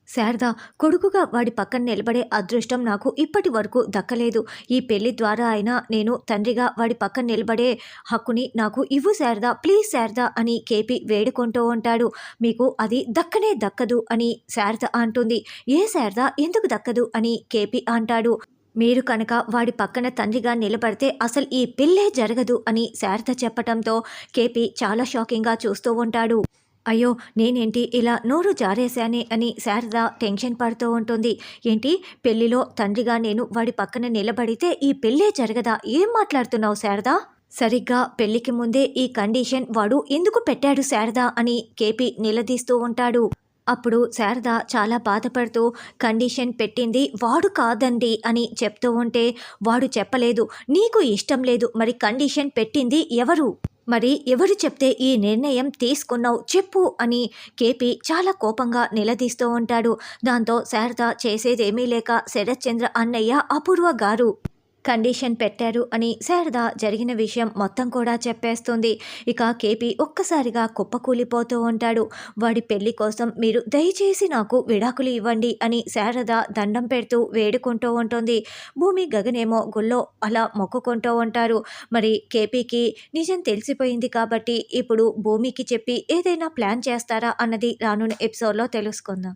శారద, కొడుకుగా వాడి పక్కన నిలబడే అదృష్టం నాకు ఇప్పటి వరకు దక్కలేదు. ఈ పెళ్లి ద్వారా అయినా నేను తండ్రిగా వాడి పక్కన నిలబడే హక్కుని నాకు ఇవ్వు శారద, ప్లీజ్ శారద అని కేపీ వేడుకుంటూ ఉంటాడు. మీకు అది దక్కనే దక్కదు అని శారద అంటుంది. ఏ శారద, ఎందుకు దక్కదు అని కేపీ అంటాడు. మీరు కనుక వాడి పక్కన తండ్రిగా నిలబడితే అసలు ఈ పెళ్ళే జరగదు అని శారద చెప్పటంతో కేపీ చాలా షాకింగ్గా చూస్తూ ఉంటాడు. అయ్యో! నేనేంటి ఇలా నోరు జారేశానే అని శారద టెన్షన్ పడుతూ ఉంటుంది. ఏంటి, పెళ్లిలో తండ్రిగా నేను వాడి పక్కన నిలబడితే ఈ పెళ్ళే జరగదా? ఏం మాట్లాడుతున్నావు శారద? సరిగ్గా పెళ్లికి ముందే ఈ కండిషన్ వాడు ఎందుకు పెట్టాడు శారద అని కేపీ నిలదీస్తూ ఉంటాడు. అప్పుడు శారద చాలా బాధపడుతూ కండిషన్ పెట్టింది వాడు కాదండి అని చెప్తూ ఉంటే, వాడు చెప్పలేదు, నీకు ఇష్టం లేదు, మరి కండిషన్ పెట్టింది ఎవరు? మరి ఎవరు చెప్తే ఈ నిర్ణయం తీసుకున్నావు చెప్పు అని కేపీ చాలా కోపంగా నిలదీస్తూ ఉంటాడు. దాంతో శారద చేసేదేమీ లేక శరత్చంద్ర అన్నయ్య, అపూర్వ గారు కండిషన్ పెట్టారు అని శారద జరిగిన విషయం మొత్తం కూడా చెప్పేస్తుంది. ఇక కేపీ ఒక్కసారిగా కుప్పకూలిపోతూ ఉంటాడు. వాడి పెళ్లి కోసం మీరు దయచేసి నాకు విడాకులు ఇవ్వండి అని శారద దండం పెడుతూ వేడుకుంటూ ఉంటుంది. భూమి గగనేమో గుళ్ళో అలా మొక్కుకుంటూ ఉంటారు. మరి కేపీకి నిజం తెలిసిపోయింది కాబట్టి ఇప్పుడు భూమికి చెప్పి ఏదైనా ప్లాన్ చేస్తారా అన్నది రానున్న ఎపిసోడ్లో తెలుసుకుందాం.